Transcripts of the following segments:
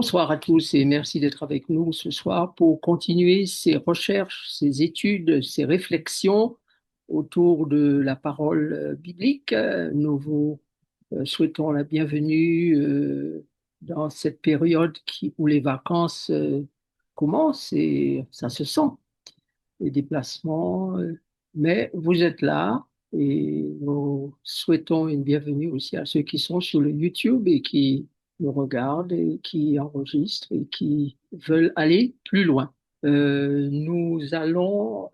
Bonsoir à tous et merci d'être avec nous ce soir pour continuer ces recherches, ces études, ces réflexions autour de la parole biblique. Nous vous souhaitons la bienvenue dans cette période où les vacances commencent et ça se sent, les déplacements. Mais vous êtes là et nous souhaitons une bienvenue aussi à ceux qui sont sur le YouTube et qui nous regardent et qui enregistrent et qui veulent aller plus loin. Nous allons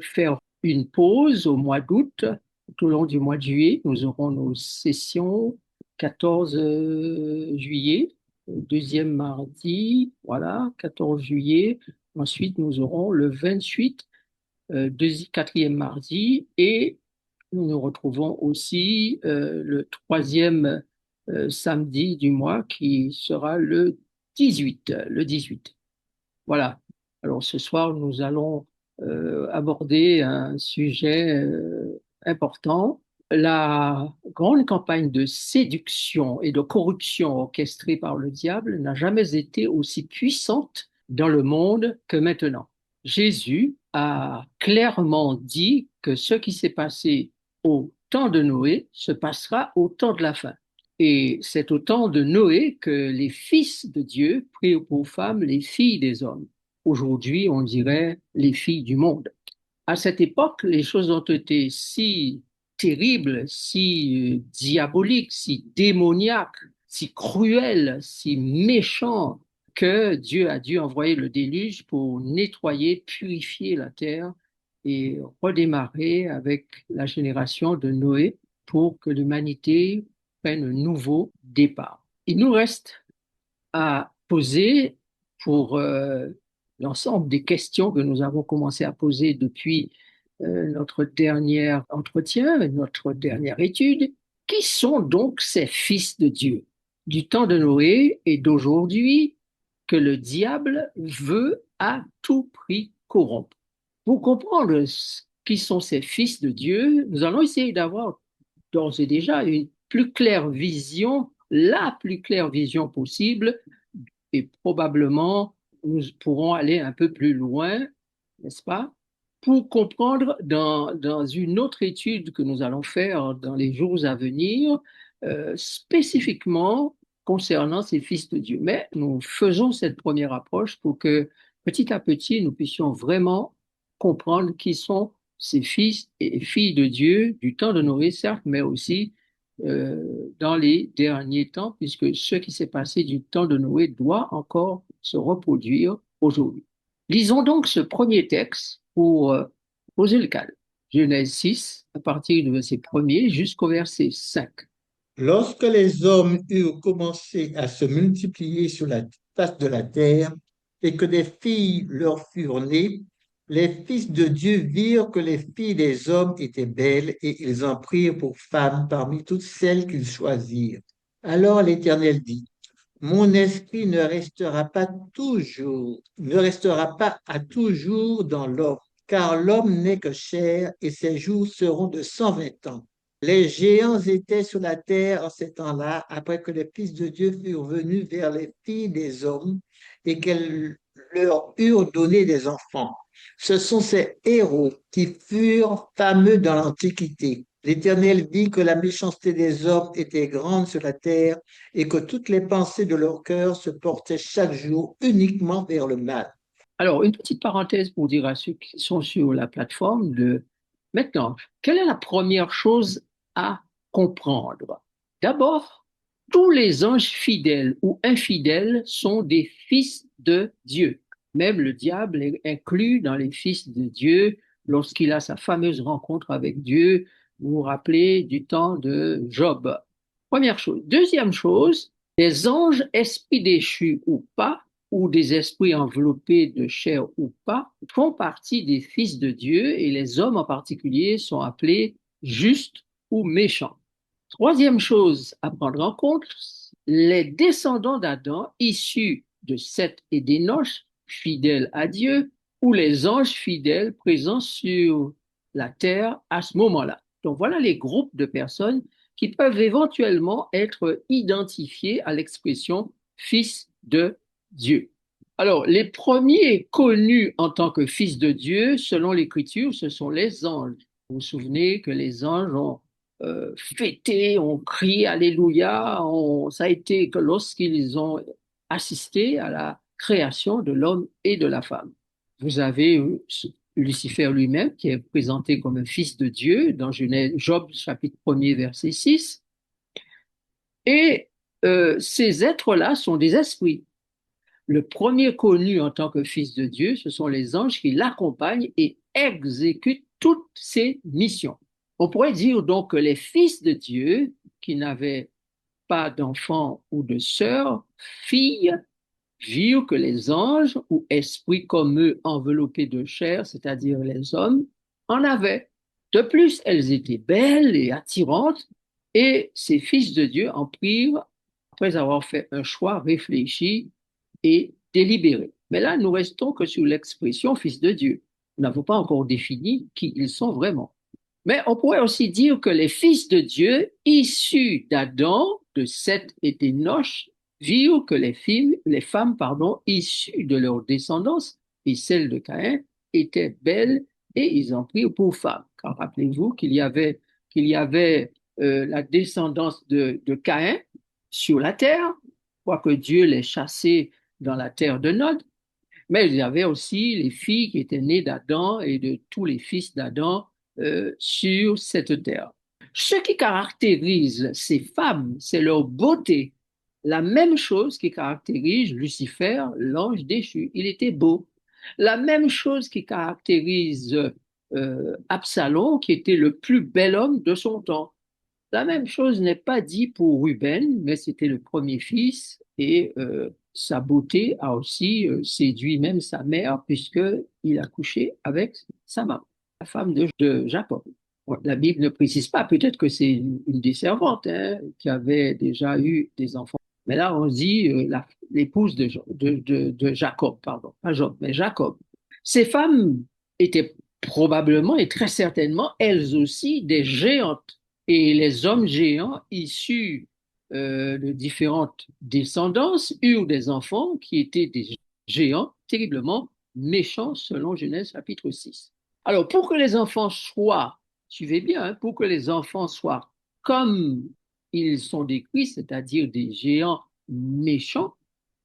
faire une pause au mois d'août. Tout au long du mois de juillet, nous aurons nos sessions 14 juillet, deuxième mardi, voilà, 14 juillet. Ensuite, nous aurons le 28 quatrième mardi et nous nous retrouvons aussi le troisième samedi du mois qui sera le 18, le 18. Voilà. Alors ce soir, nous allons aborder un sujet important. La grande campagne de séduction et de corruption orchestrée par le diable n'a jamais été aussi puissante dans le monde que maintenant. Jésus a clairement dit que ce qui s'est passé au temps de Noé se passera au temps de la fin. Et c'est au temps de Noé que les fils de Dieu prirent pour femmes les filles des hommes. Aujourd'hui, on dirait les filles du monde. À cette époque, les choses ont été si terribles, si diaboliques, si démoniaques, si cruelles, si méchantes, que Dieu a dû envoyer le déluge pour nettoyer, purifier la terre et redémarrer avec la génération de Noé pour que l'humanité prenne un nouveau départ. Il nous reste à poser pour l'ensemble des questions que nous avons commencé à poser depuis notre dernier entretien, notre dernière étude. Qui sont donc ces fils de Dieu du temps de Noé et d'aujourd'hui que le diable veut à tout prix corrompre? Pour comprendre qui sont ces fils de Dieu, nous allons essayer d'avoir d'ores et déjà une plus claire vision, la plus claire vision possible et probablement nous pourrons aller un peu plus loin, n'est-ce pas, pour comprendre dans une autre étude que nous allons faire dans les jours à venir, spécifiquement concernant ces fils de Dieu. Mais nous faisons cette première approche pour que petit à petit, nous puissions vraiment comprendre qui sont ces fils et filles de Dieu du temps de Noé, certes, mais aussi dans les derniers temps, puisque ce qui s'est passé du temps de Noé doit encore se reproduire aujourd'hui. Lisons donc ce premier texte pour poser le cadre. Genèse 6, à partir du verset 1er jusqu'au verset 5. Lorsque les hommes eurent commencé à se multiplier sur la face de la terre et que des filles leur furent nées, les fils de Dieu virent que les filles des hommes étaient belles et ils en prirent pour femmes parmi toutes celles qu'ils choisirent. Alors l'Éternel dit, mon esprit ne restera pas à toujours dans l'homme, car l'homme n'est que chair et ses jours seront de 120 ans. Les géants étaient sur la terre en ces temps-là, après que les fils de Dieu furent venus vers les filles des hommes et qu'elles leur eurent donné des enfants. Ce sont ces héros qui furent fameux dans l'Antiquité. L'Éternel dit que la méchanceté des hommes était grande sur la terre et que toutes les pensées de leur cœur se portaient chaque jour uniquement vers le mal. Alors, une petite parenthèse pour dire à ceux qui sont sur la plateforme de maintenant, quelle est la première chose à comprendre? D'abord, tous les anges fidèles ou infidèles sont des fils de Dieu. Même le diable est inclus dans les fils de Dieu lorsqu'il a sa fameuse rencontre avec Dieu. Vous vous rappelez du temps de Job. Première chose. Deuxième chose, les anges, esprits déchus ou pas, ou des esprits enveloppés de chair ou pas, font partie des fils de Dieu et les hommes en particulier sont appelés justes ou méchants. Troisième chose à prendre en compte, les descendants d'Adam issus de Seth et d'Énoch, fidèles à Dieu, ou les anges fidèles présents sur la terre à ce moment-là. Donc voilà les groupes de personnes qui peuvent éventuellement être identifiés à l'expression fils de Dieu. Alors, les premiers connus en tant que fils de Dieu, selon l'Écriture, ce sont les anges. Vous vous souvenez que les anges ont fêté, ont crié Alléluia, ça a été que lorsqu'ils ont assisté à la création de l'homme et de la femme. Vous avez Lucifer lui-même qui est présenté comme un fils de Dieu dans Job chapitre 1er verset 6. Et ces êtres-là sont des esprits. Le premier connu en tant que fils de Dieu, ce sont les anges qui l'accompagnent et exécutent toutes ses missions. On pourrait dire donc que les fils de Dieu qui n'avaient pas d'enfants ou de sœurs, filles, virent que les anges ou esprits comme eux enveloppés de chair, c'est-à-dire les hommes, en avaient. De plus, elles étaient belles et attirantes et ces fils de Dieu en prirent après avoir fait un choix réfléchi et délibéré. Mais là, nous restons que sur l'expression fils de Dieu. Nous n'avons pas encore défini qui ils sont vraiment. Mais on pourrait aussi dire que les fils de Dieu, issus d'Adam, de Seth et d'Énoch, virent que les femmes issues de leur descendance et celles de Caïn étaient belles et ils en prirent pour femmes. Car rappelez-vous qu'il y avait la descendance de Caïn sur la terre, quoique Dieu les chassait dans la terre de Nod, mais il y avait aussi les filles qui étaient nées d'Adam et de tous les fils d'Adam sur cette terre. Ce qui caractérise ces femmes, c'est leur beauté. La même chose qui caractérise Lucifer, l'ange déchu. Il était beau. La même chose qui caractérise Absalom, qui était le plus bel homme de son temps. La même chose n'est pas dit pour Ruben, mais c'était le premier fils et sa beauté a aussi séduit même sa mère puisqu'il a couché avec sa maman, la femme de Jacob. Bon, la Bible ne précise pas, peut-être que c'est une des servantes qui avait déjà eu des enfants. Mais là, on dit l'épouse de Jacob, pardon, pas Job, mais Jacob. Ces femmes étaient probablement et très certainement elles aussi des géantes. Et les hommes géants issus de différentes descendances eurent des enfants qui étaient des géants terriblement méchants selon Genèse chapitre 6. Alors, pour que les enfants soient, suivez bien, hein, pour que les enfants soient comme ils sont décrits, c'est-à-dire des géants méchants,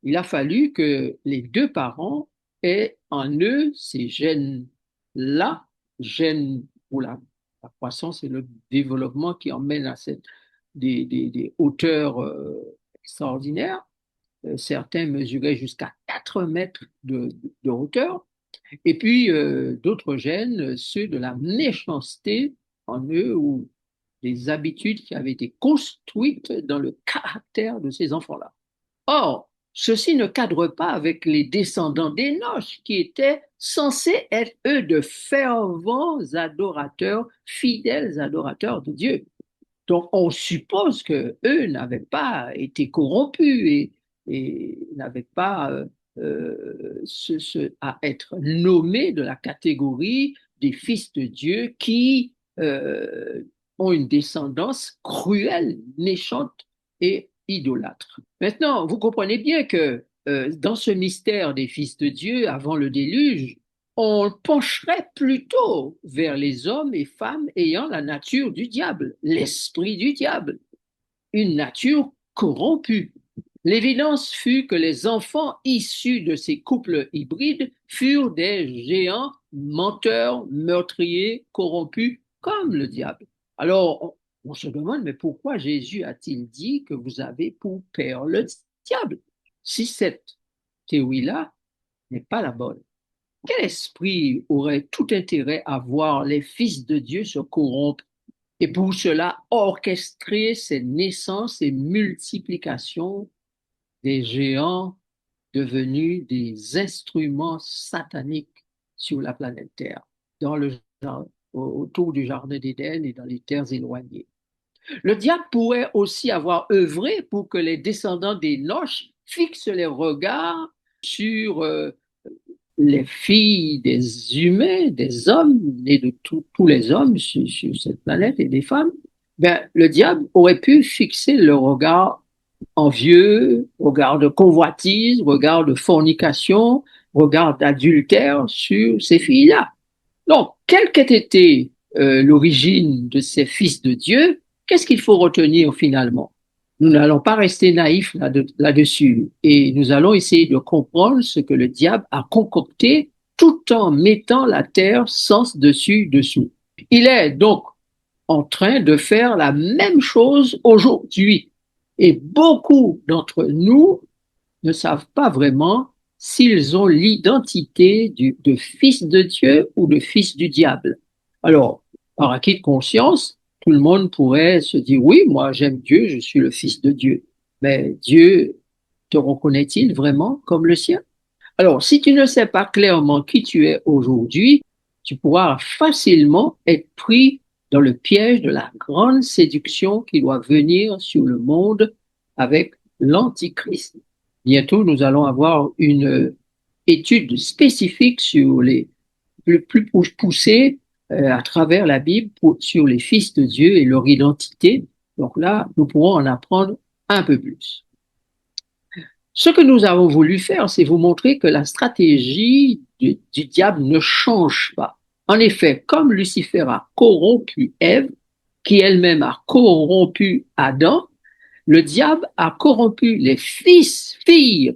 il a fallu que les deux parents aient en eux ces gènes-là, gènes pour la croissance et le développement qui emmène à des hauteurs extraordinaires. Certains mesuraient jusqu'à 4 mètres de hauteur. Et puis d'autres gènes, ceux de la méchanceté en eux ou des habitudes qui avaient été construites dans le caractère de ces enfants-là. Or, ceci ne cadre pas avec les descendants d'Énoch qui étaient censés être, eux, de fervents adorateurs, fidèles adorateurs de Dieu. Donc, on suppose que eux n'avaient pas été corrompus et n'avaient pas à être nommés de la catégorie des fils de Dieu qui ont une descendance cruelle, méchante et idolâtre. Maintenant, vous comprenez bien que dans ce mystère des fils de Dieu, avant le déluge, on pencherait plutôt vers les hommes et femmes ayant la nature du diable, l'esprit du diable, une nature corrompue. L'évidence fut que les enfants issus de ces couples hybrides furent des géants menteurs, meurtriers, corrompus comme le diable. Alors, on se demande, mais pourquoi Jésus a-t-il dit que vous avez pour père le diable? Si cette théorie-là n'est pas la bonne, quel esprit aurait tout intérêt à voir les fils de Dieu se corrompre et pour cela orchestrer ces naissances et multiplications des géants devenus des instruments sataniques sur la planète Terre, autour du Jardin d'Éden et dans les terres éloignées? Le diable pourrait aussi avoir œuvré pour que les descendants d'Énoch fixent les regards sur les filles des humains, des hommes, et de tous les hommes sur cette planète et des femmes. Ben, le diable aurait pu fixer le regard envieux, regard de convoitise, regard de fornication, regard d'adultère sur ces filles-là. Donc, quelle qu'ait été l'origine de ces fils de Dieu, qu'est-ce qu'il faut retenir finalement? Nous n'allons pas rester naïfs là-dessus et nous allons essayer de comprendre ce que le diable a concocté tout en mettant la terre sens dessus dessous. Il est donc en train de faire la même chose aujourd'hui. Et beaucoup d'entre nous ne savent pas vraiment s'ils ont l'identité de fils de Dieu ou de fils du diable. Alors, par acquis de conscience, tout le monde pourrait se dire, oui, moi j'aime Dieu, je suis le fils de Dieu. Mais Dieu te reconnaît-il vraiment comme le sien? Alors, si tu ne sais pas clairement qui tu es aujourd'hui, tu pourras facilement être pris dans le piège de la grande séduction qui doit venir sur le monde avec l'Antichrist. Bientôt, nous allons avoir une étude spécifique sur les plus poussée à travers la Bible sur les fils de Dieu et leur identité. Donc là, nous pourrons en apprendre un peu plus. Ce que nous avons voulu faire, c'est vous montrer que la stratégie du diable ne change pas. En effet, comme Lucifer a corrompu Ève, qui elle-même a corrompu Adam, le diable a corrompu les filles,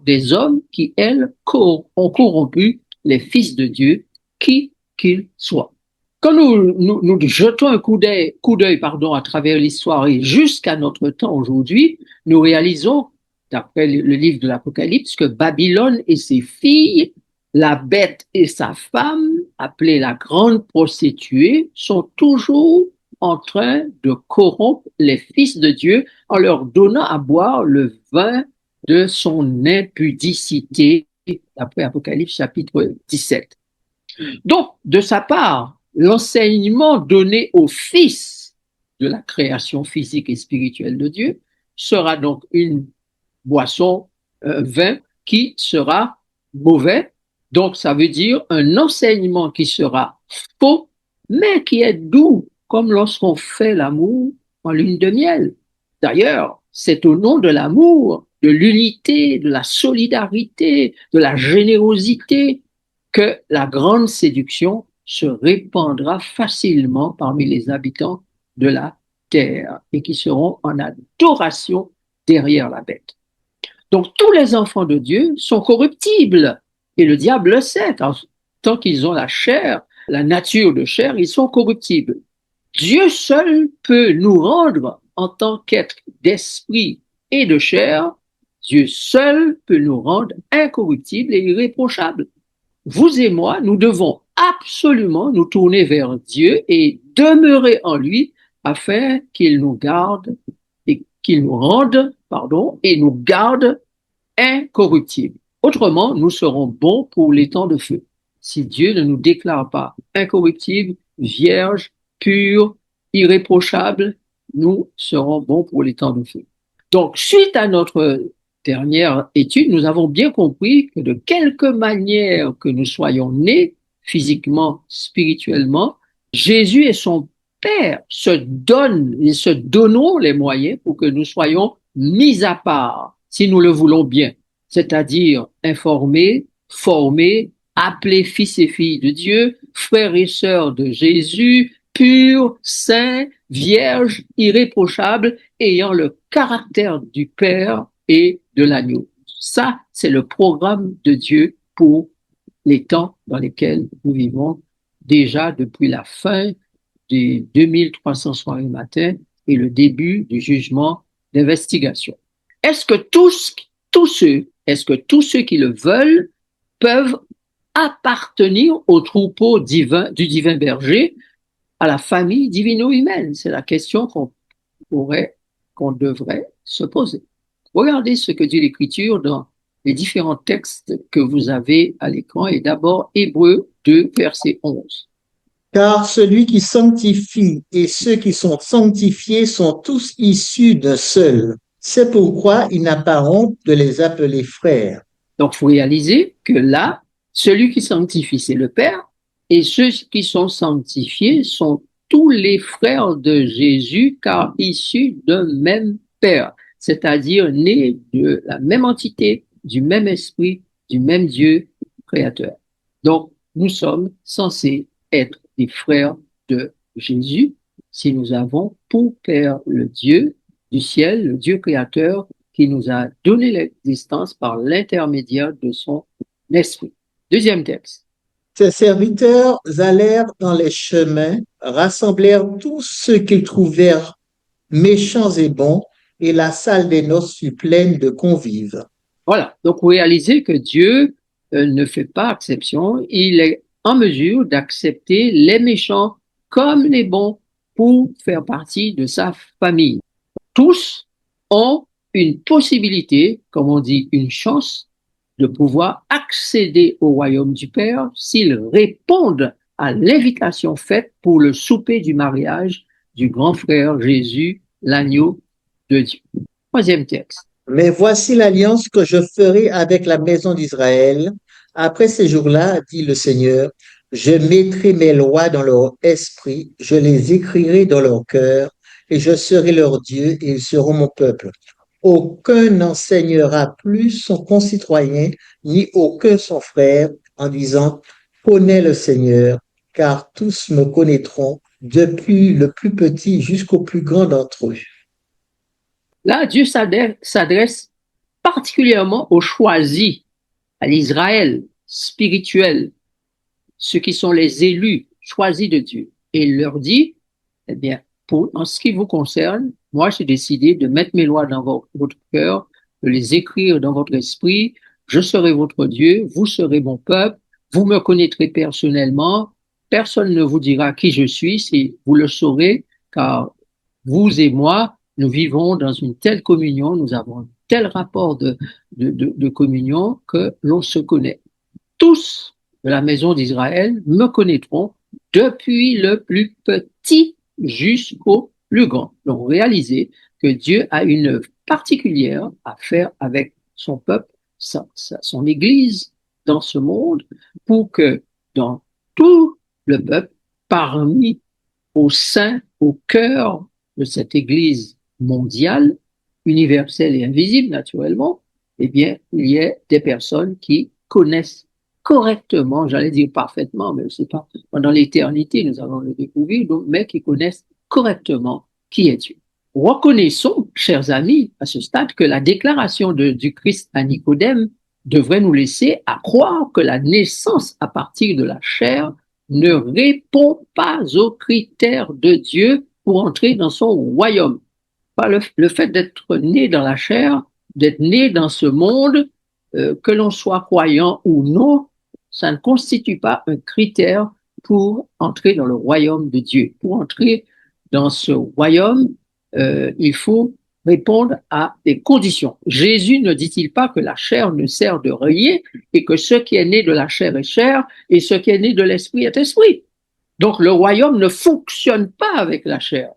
des hommes qui, elles, ont corrompu les fils de Dieu, qui qu'ils soient. Quand nous jetons un coup d'œil, à travers l'histoire et jusqu'à notre temps aujourd'hui, nous réalisons, d'après le livre de l'Apocalypse, que Babylone et ses filles, la bête et sa femme, appelée la grande prostituée, sont toujours en train de corrompre les fils de Dieu en leur donnant à boire le vin de son impudicité, d'après Apocalypse chapitre 17. Donc, de sa part, l'enseignement donné aux fils de la création physique et spirituelle de Dieu sera donc une boisson, vin qui sera mauvais. Donc, ça veut dire un enseignement qui sera faux, mais qui est doux, comme lorsqu'on fait l'amour en lune de miel. D'ailleurs, c'est au nom de l'amour, de l'unité, de la solidarité, de la générosité que la grande séduction se répandra facilement parmi les habitants de la terre et qui seront en adoration derrière la bête. Donc tous les enfants de Dieu sont corruptibles et le diable le sait. Tant qu'ils ont la chair, la nature de chair, ils sont corruptibles. Dieu seul peut nous rendre en tant qu'être d'esprit et de chair. Dieu seul peut nous rendre incorruptibles et irréprochables. Vous et moi, nous devons absolument nous tourner vers Dieu et demeurer en lui afin qu'il nous garde et qu'il nous rende, et nous garde incorruptibles. Autrement, nous serons bons pour les temps de feu. Si Dieu ne nous déclare pas incorruptibles, vierges, purs, irréprochables, nous serons bons pour les temps de feu. Donc, suite à notre dernière étude, nous avons bien compris que de quelque manière que nous soyons nés, physiquement, spirituellement, Jésus et son Père se donnent et se donneront les moyens pour que nous soyons mis à part, si nous le voulons bien, c'est-à-dire informés, formés, appelés fils et filles de Dieu, frères et sœurs de Jésus, purs, saints, vierges, irréprochables, ayant le caractère du Père et de l'agneau. Ça, c'est le programme de Dieu pour les temps dans lesquels nous vivons déjà depuis la fin des 2300 soirées matin et le début du jugement d'investigation. Est-ce que tous ceux qui le veulent peuvent appartenir au troupeau divin, du divin berger, à la famille divino-humaine? C'est la question qu'on devrait se poser. Regardez ce que dit l'Écriture dans les différents textes que vous avez à l'écran et d'abord Hébreux 2, verset 11. Car celui qui sanctifie et ceux qui sont sanctifiés sont tous issus d'un seul. C'est pourquoi il n'a pas honte de les appeler frères. Donc, il faut réaliser que là, celui qui sanctifie, c'est le Père, et ceux qui sont sanctifiés sont tous les frères de Jésus, car issus d'un même Père. c'est-à-dire nés de la même entité, du même esprit, du même Dieu créateur. Donc, nous sommes censés être des frères de Jésus si nous avons pour Père le Dieu du ciel, le Dieu créateur qui nous a donné l'existence par l'intermédiaire de son esprit. Deuxième texte. Ses serviteurs allèrent dans les chemins, rassemblèrent tous ceux qu'ils trouvèrent méchants et bons, et la salle des noces fut pleine de convives. Voilà, donc vous réalisez que Dieu ne fait pas exception, il est en mesure d'accepter les méchants comme les bons pour faire partie de sa famille. Tous ont une possibilité, comme on dit, une chance de pouvoir accéder au royaume du Père s'ils répondent à l'invitation faite pour le souper du mariage du grand frère Jésus, l'agneau de Dieu. Troisième texte. Mais voici l'alliance que je ferai avec la maison d'Israël. Après ces jours-là, dit le Seigneur, je mettrai mes lois dans leur esprit, je les écrirai dans leur cœur, et je serai leur Dieu, et ils seront mon peuple. Aucun n'enseignera plus son concitoyen, ni aucun son frère, en disant, connais le Seigneur, car tous me connaîtront, depuis le plus petit jusqu'au plus grand d'entre eux. Là, Dieu s'adresse particulièrement aux choisis, à l'Israël spirituel, ceux qui sont les élus choisis de Dieu. Et il leur dit, eh bien, en ce qui vous concerne, moi, j'ai décidé de mettre mes lois dans votre cœur, de les écrire dans votre esprit. Je serai votre Dieu, vous serez mon peuple, vous me connaîtrez personnellement. Personne ne vous dira qui je suis, vous le saurez, car vous et moi, nous vivons dans une telle communion, nous avons un tel rapport de communion que l'on se connaît. Tous de la maison d'Israël me connaîtront depuis le plus petit jusqu'au plus grand. Donc, réalisez que Dieu a une œuvre particulière à faire avec son peuple, son Église dans ce monde, pour que dans tout le peuple, parmi, au sein, au cœur de cette Église mondiale, universelle et invisible naturellement, eh bien, il y ait des personnes qui connaissent correctement, j'allais dire parfaitement, mais c'est pas pendant l'éternité, nous allons le découvrir, donc, mais qui connaissent correctement qui est Dieu. Reconnaissons, chers amis, à ce stade, que la déclaration du Christ à Nicodème devrait nous laisser à croire que la naissance à partir de la chair ne répond pas aux critères de Dieu pour entrer dans son royaume. Pas le fait d'être né dans la chair, d'être né dans ce monde, que l'on soit croyant ou non, ça ne constitue pas un critère pour entrer dans le royaume de Dieu. Pour entrer dans ce royaume, il faut répondre à des conditions. Jésus ne dit-il pas que la chair ne sert de rien et que ce qui est né de la chair est chair et ce qui est né de l'esprit est esprit. Donc le royaume ne fonctionne pas avec la chair.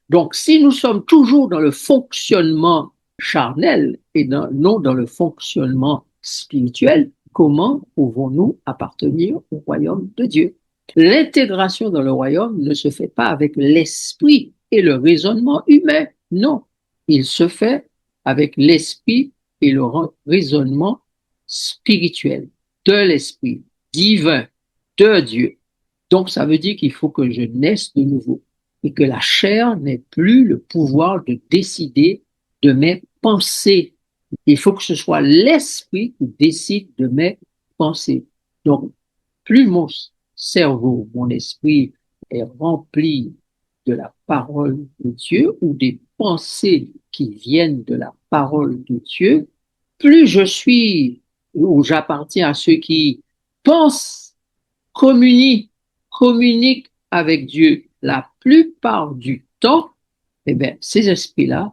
Donc si nous sommes toujours dans le fonctionnement charnel et non dans le fonctionnement spirituel, comment pouvons-nous appartenir au royaume de Dieu? L'intégration dans le royaume ne se fait pas avec l'esprit et le raisonnement humain, non. Il se fait avec l'esprit et le raisonnement spirituel, de l'esprit divin, de Dieu. Donc ça veut dire qu'il faut que je naisse de nouveau et que la chair n'ait plus le pouvoir de décider de mes pensées. Il faut que ce soit l'esprit qui décide de mes pensées. Donc, plus mon cerveau, mon esprit est rempli de la parole de Dieu ou des pensées qui viennent de la parole de Dieu, plus je suis ou j'appartiens à ceux qui pensent, communiquent avec Dieu la plupart du temps, eh bien, ces esprits-là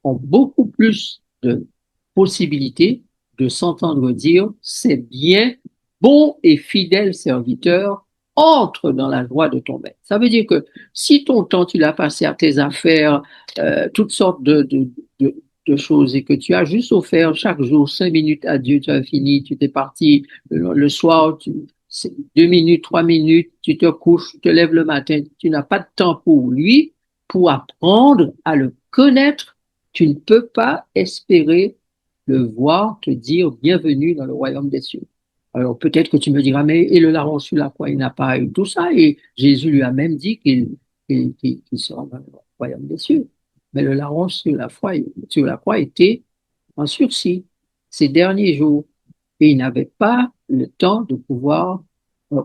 ont beaucoup plus de possibilités de s'entendre dire, c'est bien, bon et fidèle serviteur, entre dans la joie de ton maître. Ça veut dire que si ton temps, tu l'as passé à tes affaires, toutes sortes de choses et que tu as juste offert chaque jour 5 minutes à Dieu, tu as fini, tu t'es parti le soir, 2 minutes, 3 minutes, tu te couches, tu te lèves le matin, tu n'as pas de temps pour lui, pour apprendre à le connaître, tu ne peux pas espérer le voir te dire bienvenue dans le royaume des cieux. Alors peut-être que tu me diras, mais et le larron sur la croix, il n'a pas eu tout ça. Et Jésus lui a même dit qu'il sera dans le royaume des cieux. Mais le larron sur la croix était en sursis ces derniers jours. Et il n'avait pas le temps de pouvoir,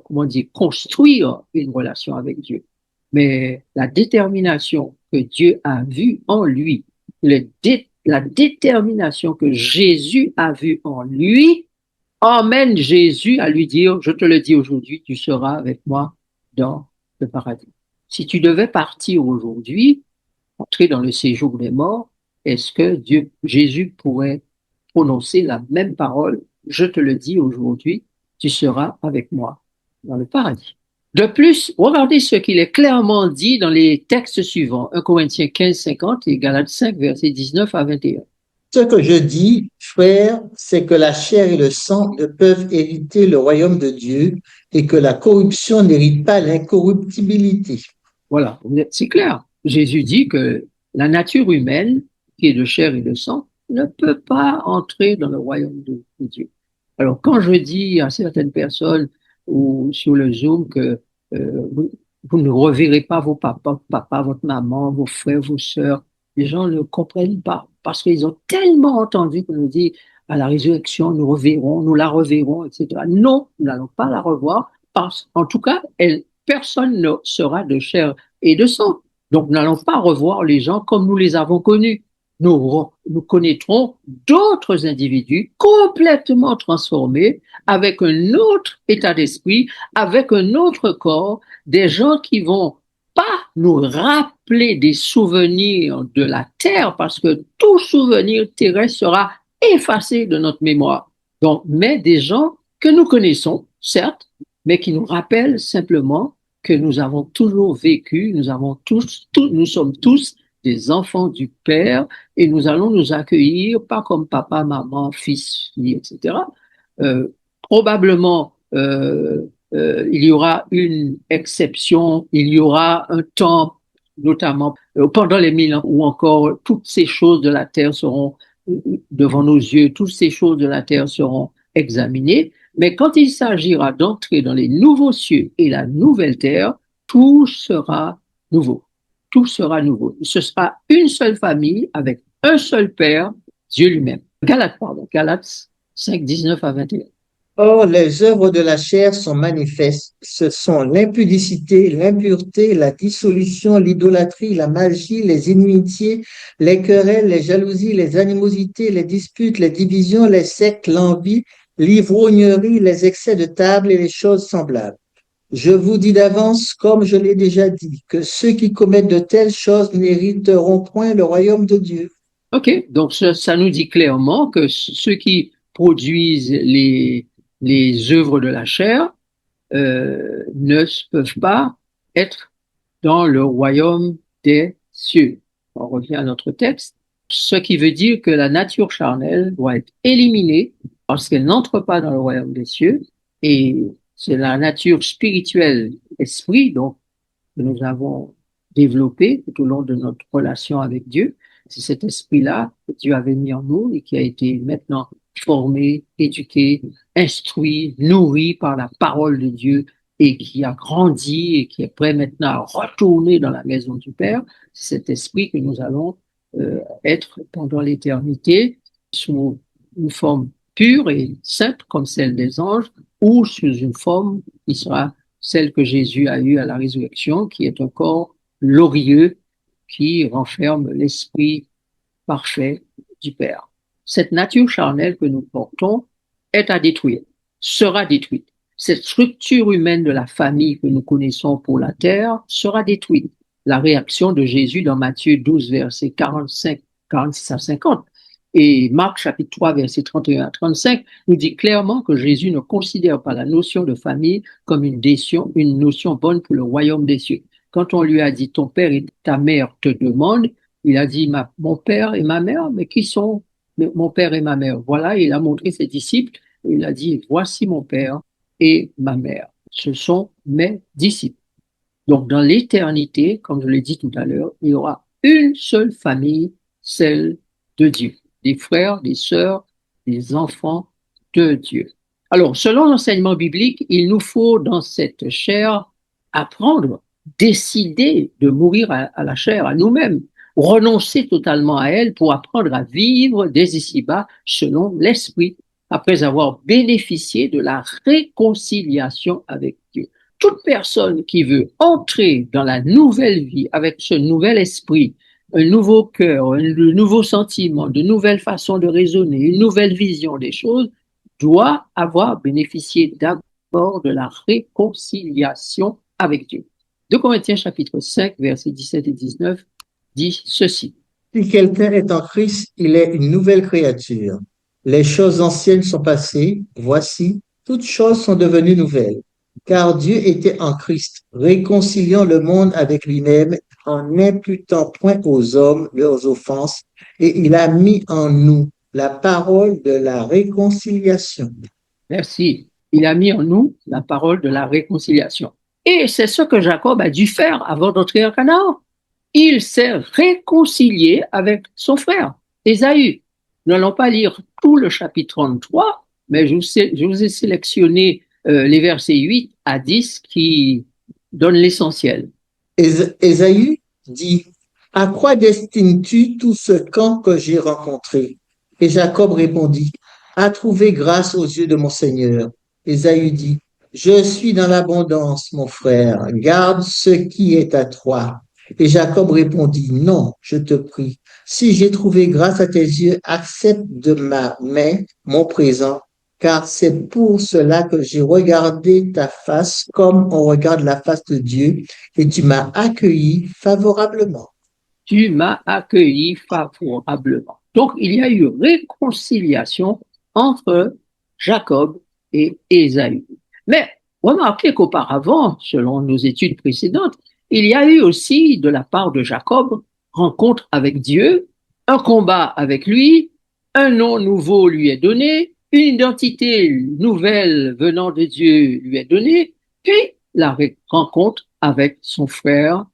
comment dire, construire une relation avec Dieu. Mais la détermination que Dieu a vue en lui, la détermination que Jésus a vue en lui, emmène Jésus à lui dire, je te le dis aujourd'hui, tu seras avec moi dans le paradis. Si tu devais partir aujourd'hui, entrer dans le séjour des morts, est-ce que Jésus pourrait prononcer la même parole? Je te le dis aujourd'hui, tu seras avec moi dans le paradis. De plus, regardez ce qu'il est clairement dit dans les textes suivants, 1 Corinthiens 15, 50 et Galates 5, versets 19 à 21. Ce que je dis, frère, c'est que la chair et le sang ne peuvent hériter le royaume de Dieu et que la corruption n'hérite pas l'incorruptibilité. Voilà, c'est clair. Jésus dit que la nature humaine, qui est de chair et de sang, ne peut pas entrer dans le royaume de Dieu. Alors, quand je dis à certaines personnes ou sur le Zoom que vous ne reverrez pas vos papa, votre maman, vos frères, vos sœurs, les gens ne comprennent pas parce qu'ils ont tellement entendu qu'on nous dit à la résurrection, nous reverrons, nous la reverrons, etc. Non, nous n'allons pas la revoir parce qu'en tout cas, personne ne sera de chair et de sang. Donc, nous n'allons pas revoir les gens comme nous les avons connus. Nous connaîtrons d'autres individus complètement transformés, avec un autre état d'esprit, avec un autre corps, des gens qui vont pas nous rappeler des souvenirs de la terre, parce que tout souvenir terrestre sera effacé de notre mémoire. Donc, mais des gens que nous connaissons, certes, mais qui nous rappellent simplement que nous avons toujours vécu, nous sommes tous des enfants du Père et nous allons nous accueillir, pas comme papa, maman, fils, fille, etc. Probablement, il y aura une exception, il y aura un temps, notamment pendant les 1000 ans, où encore toutes ces choses de la terre seront devant nos yeux, toutes ces choses de la terre seront examinées. Mais quand il s'agira d'entrer dans les nouveaux cieux et la nouvelle terre, tout sera nouveau. Tout sera nouveau. Ce sera une seule famille avec un seul Père, Dieu lui-même. Galates 5, 19 à 21. Or, les œuvres de la chair sont manifestes. Ce sont l'impudicité, l'impureté, la dissolution, l'idolâtrie, la magie, les inimitiés, les querelles, les jalousies, les animosités, les disputes, les divisions, les sectes, l'envie, l'ivrognerie, les excès de table et les choses semblables. Je vous dis d'avance, comme je l'ai déjà dit, que ceux qui commettent de telles choses n'hériteront point le royaume de Dieu. OK, donc ça nous dit clairement que ceux qui produisent les œuvres de la chair ne peuvent pas être dans le royaume des cieux. On revient à notre texte, ce qui veut dire que la nature charnelle doit être éliminée parce qu'elle n'entre pas dans le royaume des cieux et c'est la nature spirituelle, esprit, donc que nous avons développé tout au long de notre relation avec Dieu. C'est cet esprit-là que Dieu avait mis en nous et qui a été maintenant formé, éduqué, instruit, nourri par la parole de Dieu et qui a grandi et qui est prêt maintenant à retourner dans la maison du Père. C'est cet esprit que nous allons être pendant l'éternité sous une forme pure et simple comme celle des anges ou sous une forme qui sera celle que Jésus a eue à la résurrection, qui est un corps glorieux qui renferme l'esprit parfait du Père. Cette nature charnelle que nous portons est à détruire, sera détruite. Cette structure humaine de la famille que nous connaissons pour la terre sera détruite. La réaction de Jésus dans Matthieu 12, versets 45, 46 à 50 et Marc chapitre 3, versets 31 à 35 nous dit clairement que Jésus ne considère pas la notion de famille comme une notion bonne pour le royaume des cieux. Quand on lui a dit ton père et ta mère te demandent, il a dit mon père et ma mère, mais qui sont mon père et ma mère? Voilà, il a montré ses disciples, il a dit voici mon père et ma mère. Ce sont mes disciples. Donc dans l'éternité, comme je l'ai dit tout à l'heure, il y aura une seule famille celle de Dieu, des frères, des sœurs, des enfants de Dieu. Alors, selon l'enseignement biblique, il nous faut dans cette chair apprendre, décider de mourir à la chair, à nous-mêmes, renoncer totalement à elle pour apprendre à vivre dès ici-bas selon l'esprit, après avoir bénéficié de la réconciliation avec Dieu. Toute personne qui veut entrer dans la nouvelle vie avec ce nouvel esprit, un nouveau cœur, de nouveaux sentiments, de nouvelles façons de raisonner, une nouvelle vision des choses, doit avoir bénéficié d'abord de la réconciliation avec Dieu. 2 Corinthiens chapitre 5, versets 17 et 19 dit ceci. Si quelqu'un est en Christ, il est une nouvelle créature. Les choses anciennes sont passées, voici, toutes choses sont devenues nouvelles. Car Dieu était en Christ, réconciliant le monde avec lui-même en n'imputant point aux hommes leurs offenses, et il a mis en nous la parole de la réconciliation. Merci. Il a mis en nous la parole de la réconciliation. Et c'est ce que Jacob a dû faire avant d'entrer en Canaan. Il s'est réconcilié avec son frère, Ésaü. Nous n'allons pas lire tout le chapitre 33, mais je vous ai sélectionné les versets 8 à 10 qui donnent l'essentiel. Ésaü dit, à quoi destines-tu tout ce camp que j'ai rencontré? Et Jacob répondit, à trouver grâce aux yeux de mon Seigneur. Ésaü dit, je suis dans l'abondance, mon frère, garde ce qui est à toi. Et Jacob répondit, non, je te prie, si j'ai trouvé grâce à tes yeux, accepte de ma main mon présent, car c'est pour cela que j'ai regardé ta face comme on regarde la face de Dieu, et tu m'as accueilli favorablement. Tu m'as accueilli favorablement. Donc, il y a eu réconciliation entre Jacob et Ésaü. Mais remarquez qu'auparavant, selon nos études précédentes, il y a eu aussi de la part de Jacob rencontre avec Dieu, un combat avec lui, un nom nouveau lui est donné, une identité nouvelle venant de Dieu lui est donnée, puis la rencontre avec son frère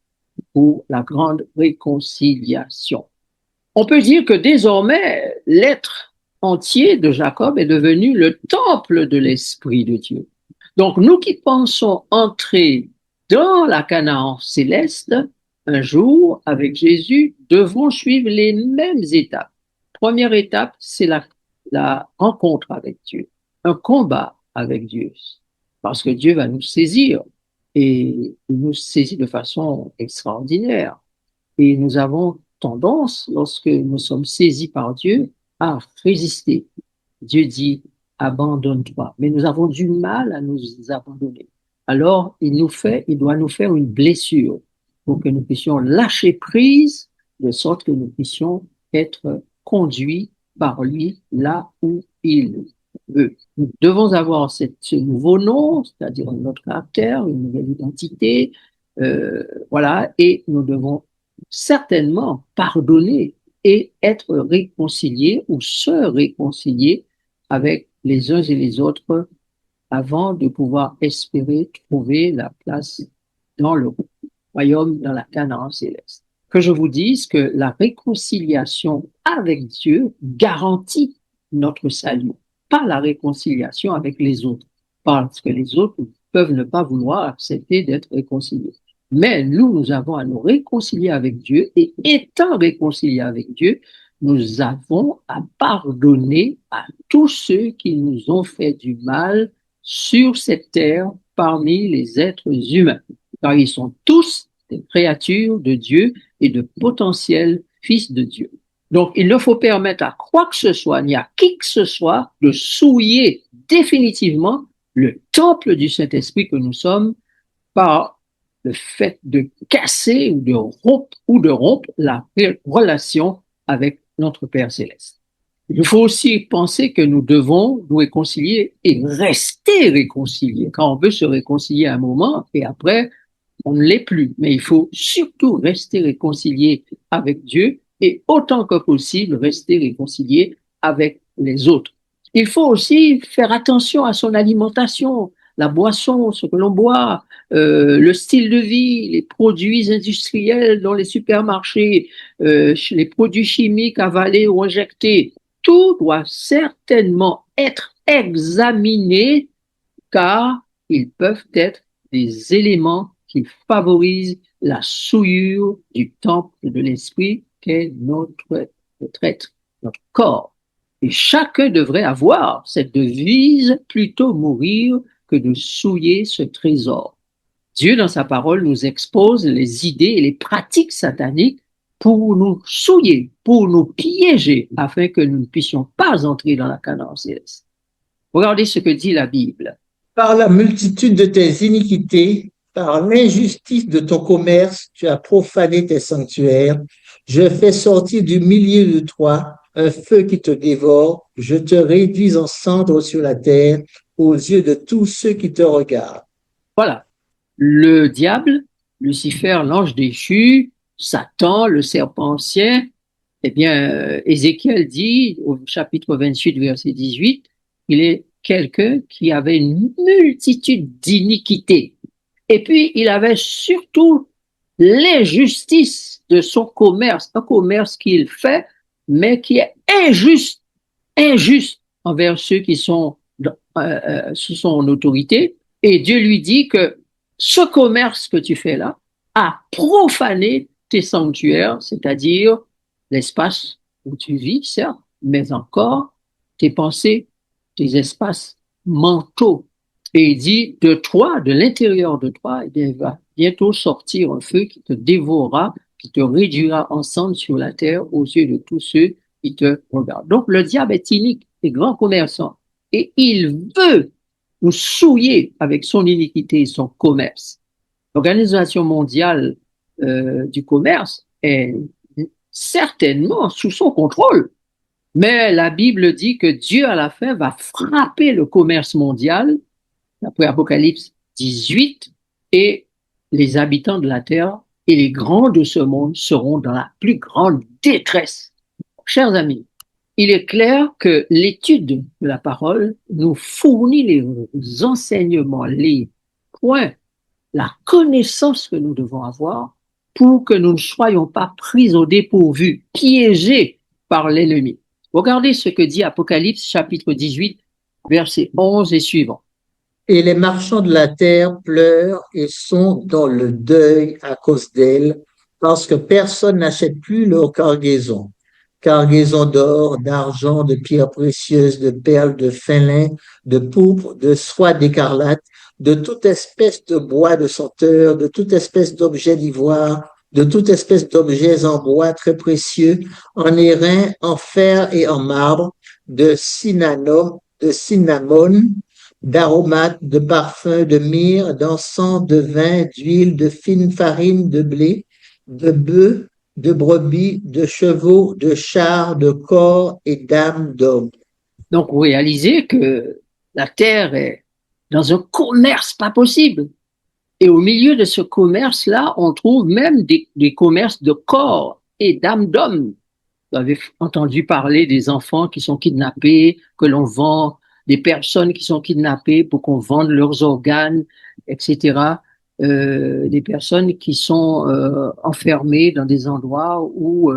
pour la grande réconciliation. On peut dire que désormais, l'être entier de Jacob est devenu le temple de l'Esprit de Dieu. Donc, nous qui pensons entrer dans la Canaan céleste, un jour, avec Jésus, devons suivre les mêmes étapes. Première étape, c'est la rencontre avec Dieu, un combat avec Dieu, parce que Dieu va nous saisir et il nous saisit de façon extraordinaire. Et nous avons tendance, lorsque nous sommes saisis par Dieu, à résister. Dieu dit, abandonne-toi. Mais nous avons du mal à nous abandonner. Alors, il doit nous faire une blessure pour que nous puissions lâcher prise, de sorte que nous puissions être conduits par lui là où il veut. Nous devons avoir ce nouveau nom, c'est-à-dire notre caractère, une nouvelle identité, voilà, et nous devons certainement pardonner et être réconciliés ou se réconcilier avec les uns et les autres avant de pouvoir espérer trouver la place dans le royaume, dans la Canaan céleste. Que je vous dise que la réconciliation avec Dieu garantit notre salut, pas la réconciliation avec les autres, parce que les autres peuvent ne pas vouloir accepter d'être réconciliés. Mais nous, nous avons à nous réconcilier avec Dieu et étant réconciliés avec Dieu, nous avons à pardonner à tous ceux qui nous ont fait du mal sur cette terre parmi les êtres humains, car ils sont tous des créatures de Dieu et de potentiels fils de Dieu. Donc, il ne faut permettre à quoi que ce soit, ni à qui que ce soit, de souiller définitivement le temple du Saint-Esprit que nous sommes par le fait de casser ou de rompre la relation avec notre Père céleste. Il faut aussi penser que nous devons nous réconcilier et rester réconciliés. Quand on veut se réconcilier à un moment et après, on ne l'est plus. Mais il faut surtout rester réconcilié avec Dieu et autant que possible rester réconcilié avec les autres. Il faut aussi faire attention à son alimentation, la boisson, ce que l'on boit, le style de vie, les produits industriels dans les supermarchés, les produits chimiques avalés ou injectés, tout doit certainement être examiné car ils peuvent être des éléments qui favorisent la souillure du temple de l'esprit qu'est notre être, notre corps. Et chacun devrait avoir cette devise, plutôt mourir que de souiller ce trésor. Dieu, dans sa parole, nous expose les idées et les pratiques sataniques pour nous souiller, pour nous piéger, afin que nous ne puissions pas entrer dans la Canaan céleste. Regardez ce que dit la Bible. Par la multitude de tes iniquités, par l'injustice de ton commerce, tu as profané tes sanctuaires. Je fais sortir du milieu de toi un feu qui te dévore. Je te réduis en cendres sur la terre aux yeux de tous ceux qui te regardent. Voilà. Le diable, Lucifer, l'ange déchu, Satan, le serpent ancien, eh bien, Ézéchiel dit au chapitre 28, verset 18, il est quelqu'un qui avait une multitude d'iniquités. Et puis, il avait surtout l'injustice de son commerce, un commerce qu'il fait, mais qui est injuste, injuste envers ceux qui sont sous son autorité. Et Dieu lui dit que ce commerce que tu fais là a profané tes sanctuaires, c'est-à-dire l'espace où tu vis, certes, mais encore tes pensées, tes espaces mentaux. Et il dit de toi, de l'intérieur de toi, il va bientôt sortir un feu qui te dévorera, qui te réduira ensemble sur la terre aux yeux de tous ceux qui te regardent. Donc le diable est inique, est grand commerçant, et il veut nous souiller avec son iniquité et son commerce. L'Organisation mondiale du commerce est certainement sous son contrôle. Mais la Bible dit que Dieu, à la fin, va frapper le commerce mondial, d'après Apocalypse 18, et les habitants de la terre et les grands de ce monde seront dans la plus grande détresse. Chers amis, il est clair que l'étude de la parole nous fournit les enseignements, les points, la connaissance que nous devons avoir pour que nous ne soyons pas pris au dépourvu, piégés par l'ennemi. Regardez ce que dit Apocalypse chapitre 18, versets 11 et suivants. Et les marchands de la terre pleurent et sont dans le deuil à cause d'elle, parce que personne n'achète plus leur cargaison d'or, d'argent, de pierres précieuses, de perles, de fin lin, de pourpre, de soie d'écarlate, de toute espèce de bois de senteur, de toute espèce d'objet d'ivoire, de toute espèce d'objets en bois très précieux, en airain, en fer et en marbre, de cinnamon, d'aromates, de parfums, de myrrhe, d'encens, de vin, d'huile, de fine farine, de blé, de bœufs, de brebis, de chevaux, de chars, de corps et d'âmes d'hommes. Donc, vous réalisez que la terre est dans un commerce pas possible. Et au milieu de ce commerce-là, on trouve même des commerces de corps et d'âmes d'hommes. Vous avez entendu parler des enfants qui sont kidnappés, que l'on vend, des personnes qui sont kidnappées pour qu'on vende leurs organes, etc. Des personnes qui sont enfermées dans des endroits où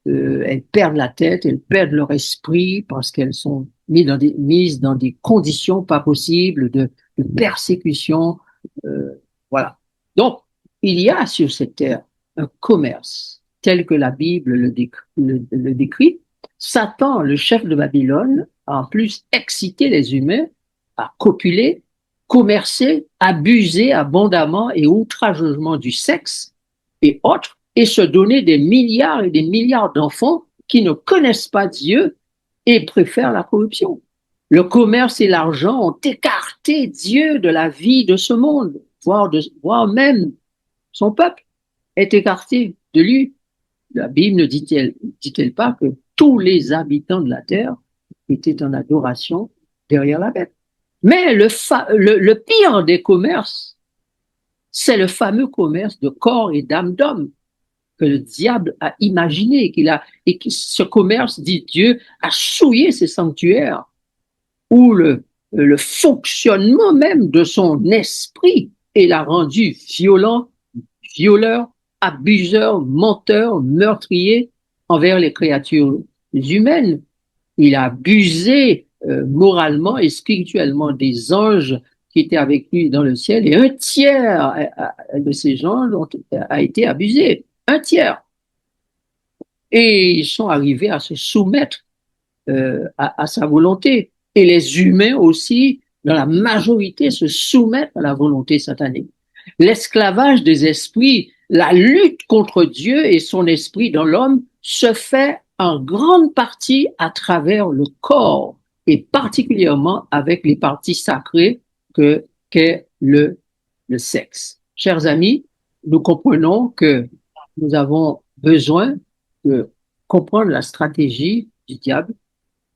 elles perdent la tête, elles perdent leur esprit parce qu'elles sont mises dans des conditions pas possibles de persécution. Voilà. Donc, il y a sur cette terre un commerce tel que la Bible le décrit. Satan, le chef de Babylone, a en plus excité les humains à copuler, commercer, abuser abondamment et outrageusement du sexe et autres, et se donner des milliards et des milliards d'enfants qui ne connaissent pas Dieu et préfèrent la corruption. Le commerce et l'argent ont écarté Dieu de la vie de ce monde, voire même son peuple est écarté de lui. La Bible ne dit-elle pas que tous les habitants de la terre étaient en adoration derrière la bête? Mais le pire des commerces, c'est le fameux commerce de corps et d'âme d'homme que le diable a imaginé, ce commerce, dit Dieu, a souillé ses sanctuaires, où le fonctionnement même de son esprit et l'a rendu violent, violeur, abuseur, menteur, meurtrier envers les créatures humaines. Il a abusé moralement et spirituellement des anges qui étaient avec lui dans le ciel et un tiers de ces anges a été abusé. Un tiers. Et ils sont arrivés à se soumettre à sa volonté. Et les humains aussi, dans la majorité, se soumettent à la volonté satanique. L'esclavage des esprits, la lutte contre Dieu et son esprit dans l'homme se fait en grande partie à travers le corps et particulièrement avec les parties sacrées qu'est le sexe. Chers amis, nous comprenons que nous avons besoin de comprendre la stratégie du diable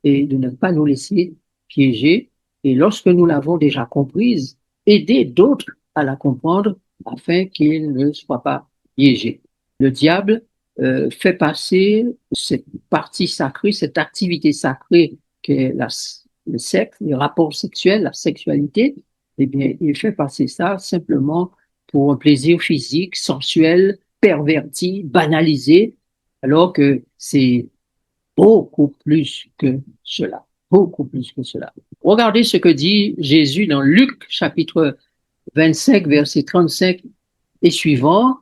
et de ne pas nous laisser piéger. Et lorsque nous l'avons déjà comprise, aider d'autres à la comprendre afin qu'ils ne soient pas piégés. Le diable fait passer cette partie sacrée, cette activité sacrée qu'est le sexe, les rapports sexuels, la sexualité, eh bien, il fait passer ça simplement pour un plaisir physique, sensuel, perverti, banalisé, alors que c'est beaucoup plus que cela. Beaucoup plus que cela. Regardez ce que dit Jésus dans Luc chapitre 25, verset 35 et suivant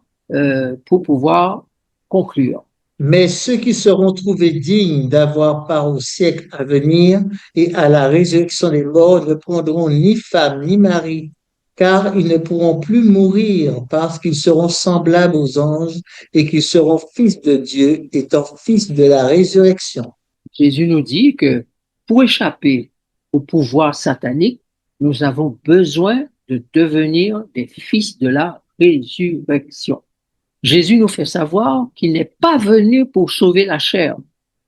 pour pouvoir conclure. Mais ceux qui seront trouvés dignes d'avoir part au siècle à venir et à la résurrection des morts ne prendront ni femme ni mari, car ils ne pourront plus mourir parce qu'ils seront semblables aux anges et qu'ils seront fils de Dieu, étant fils de la résurrection. Jésus nous dit que pour échapper au pouvoir satanique, nous avons besoin de devenir des fils de la résurrection. Jésus nous fait savoir qu'il n'est pas venu pour sauver la chair,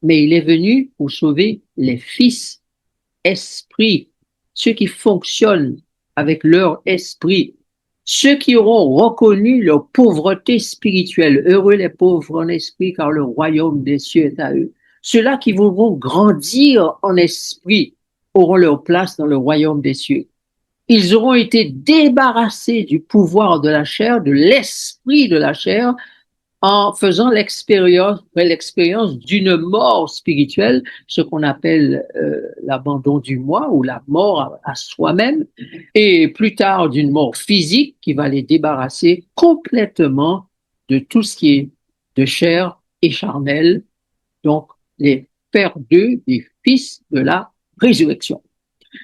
mais il est venu pour sauver les fils esprits, ceux qui fonctionnent avec leur esprit, ceux qui auront reconnu leur pauvreté spirituelle. Heureux les pauvres en esprit, car le royaume des cieux est à eux. Ceux-là qui voudront grandir en esprit auront leur place dans le royaume des cieux. Ils auront été débarrassés du pouvoir de la chair, de l'esprit de la chair, en faisant l'expérience d'une mort spirituelle, ce qu'on appelle l'abandon du moi ou la mort à soi-même, et plus tard d'une mort physique qui va les débarrasser complètement de tout ce qui est de chair et charnel, donc les faire d'eux des fils de la résurrection.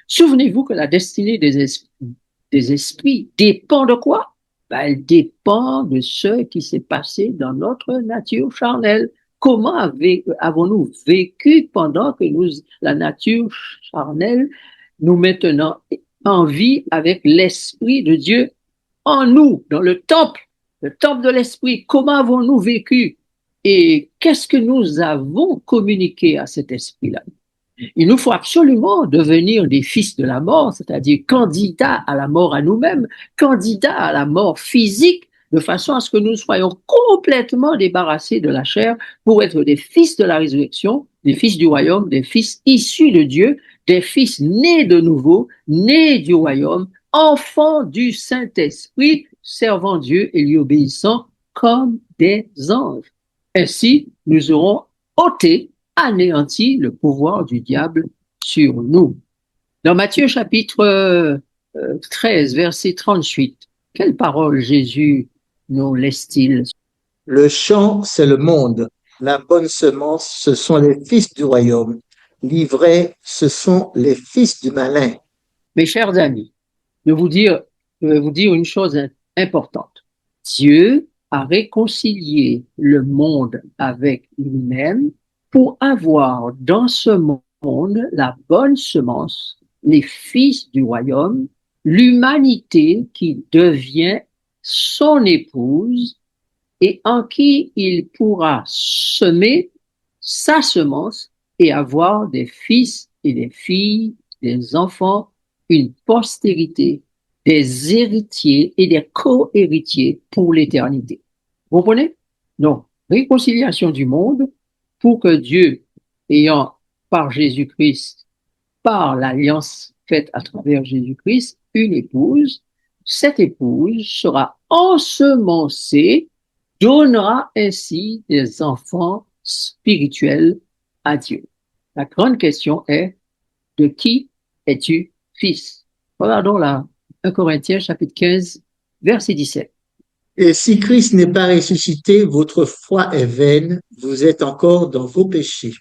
Souvenez-vous que la destinée des esprits dépend de quoi? Ben, elle dépend de ce qui s'est passé dans notre nature charnelle. Comment avons-nous vécu pendant que la nature charnelle nous maintenant en vie avec l'Esprit de Dieu en nous, dans le temple de l'Esprit? Comment avons-nous vécu? Et qu'est-ce que nous avons communiqué à cet Esprit-là? Il nous faut absolument devenir des fils de la mort, c'est-à-dire candidats à la mort à nous-mêmes, candidats à la mort physique, de façon à ce que nous soyons complètement débarrassés de la chair pour être des fils de la résurrection, des fils du royaume, des fils issus de Dieu, des fils nés de nouveau, nés du royaume, enfants du Saint-Esprit, servant Dieu et lui obéissant comme des anges. Ainsi, nous aurons ôté, anéanti le pouvoir du diable sur nous. Dans Matthieu chapitre 13, verset 38, quelle parole Jésus nous laisse-t-il? Le champ, c'est le monde. La bonne semence, ce sont les fils du royaume. L'ivraie, ce sont les fils du malin. Mes chers amis, je vais vous dire une chose importante. Dieu a réconcilié le monde avec lui-même pour avoir dans ce monde la bonne semence, les fils du royaume, l'humanité qui devient son épouse et en qui il pourra semer sa semence et avoir des fils et des filles, des enfants, une postérité, des héritiers et des co-héritiers pour l'éternité. Vous comprenez? Donc, réconciliation du monde pour que Dieu, ayant par Jésus-Christ, par l'alliance faite à travers Jésus-Christ, une épouse. Cette épouse sera ensemencée, donnera ainsi des enfants spirituels à Dieu. La grande question est, de qui es-tu fils? Regardons là, 1 Corinthiens chapitre 15, verset 17. Et si Christ n'est pas ressuscité, votre foi est vaine, vous êtes encore dans vos péchés.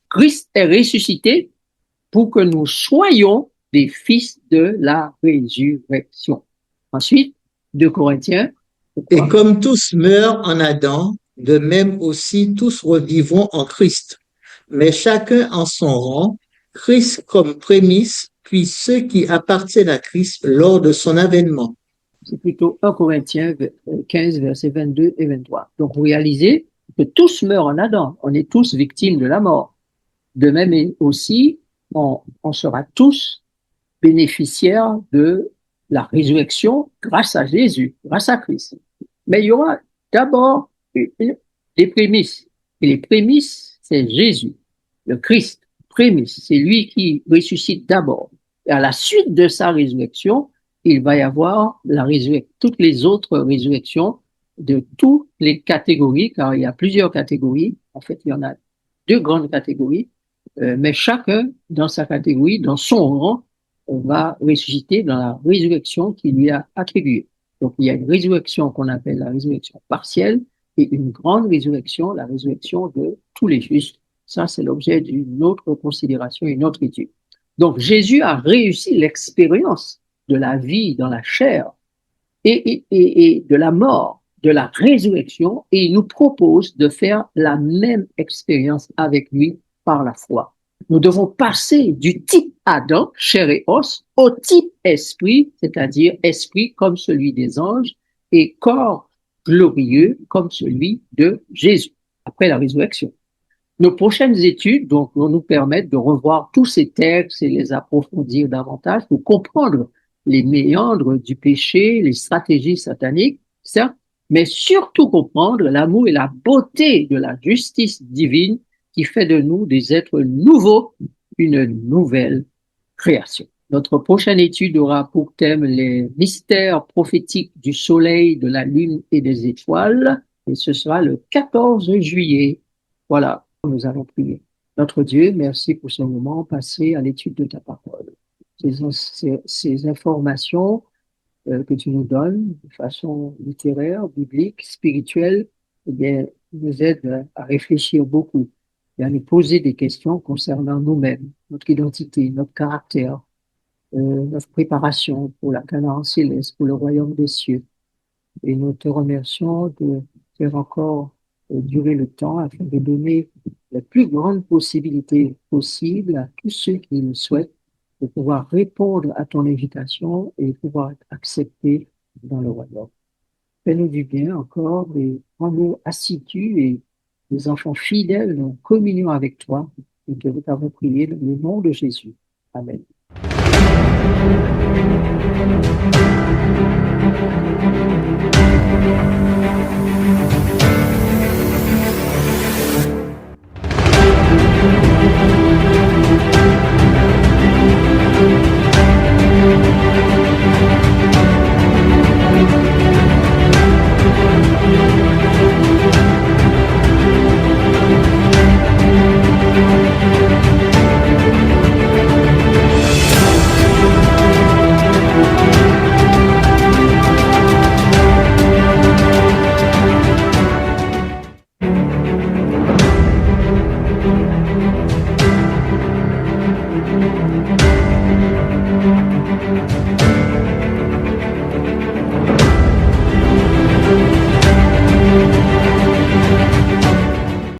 Christ est ressuscité pour que nous soyons des fils de la résurrection. Ensuite, 2 Corinthiens. Et comme tous meurent en Adam, de même aussi tous revivront en Christ. Mais chacun en son rang, Christ comme prémisse, puis ceux qui appartiennent à Christ lors de son avènement. C'est plutôt 1 Corinthiens 15, versets 22 et 23. Donc, vous réalisez que tous meurent en Adam. On est tous victimes de la mort. De même aussi, on sera tous bénéficiaires de la résurrection grâce à Jésus, grâce à Christ. Mais il y aura d'abord les prémices. Et les prémices, c'est Jésus, le Christ, prémisse. C'est lui qui ressuscite d'abord. Et à la suite de sa résurrection, il va y avoir toutes les autres résurrections de toutes les catégories, car il y a plusieurs catégories. En fait, il y en a deux grandes catégories, mais chacun, dans sa catégorie, dans son rang, va ressusciter dans la résurrection qui lui a attribuée. Donc, il y a une résurrection qu'on appelle la résurrection partielle et une grande résurrection, la résurrection de tous les justes. Ça, c'est l'objet d'une autre considération, une autre étude. Donc, Jésus a réussi l'expérience de la vie dans la chair et de la mort, de la résurrection, et il nous propose de faire la même expérience avec lui par la foi. Nous devons passer du type Adam, chair et os, au type esprit, c'est-à-dire esprit comme celui des anges et corps glorieux comme celui de Jésus, après la résurrection. Nos prochaines études donc, vont nous permettre de revoir tous ces textes et les approfondir davantage pour comprendre les méandres du péché, les stratégies sataniques, certes, mais surtout comprendre l'amour et la beauté de la justice divine qui fait de nous des êtres nouveaux, une nouvelle création. Notre prochaine étude aura pour thème les mystères prophétiques du soleil, de la lune et des étoiles, et ce sera le 14 juillet. Voilà, nous allons prier. Notre Dieu, merci pour ce moment passé à l'étude de ta parole. Ces informations que tu nous donnes de façon littéraire, biblique, spirituelle, eh bien, nous aident à réfléchir beaucoup et à nous poser des questions concernant nous-mêmes, notre identité, notre caractère, notre préparation pour la Canaan céleste, pour le royaume des cieux. Et nous te remercions de faire encore durer le temps afin de donner les plus grandes possibilités possibles à tous ceux qui le souhaitent de pouvoir répondre à ton invitation et pouvoir être acceptés dans le royaume. Fais-nous du bien encore et rends-nous assidus et des enfants fidèles en communion avec toi et que nous t'avons prié dans le nom de Jésus. Amen. Thank you.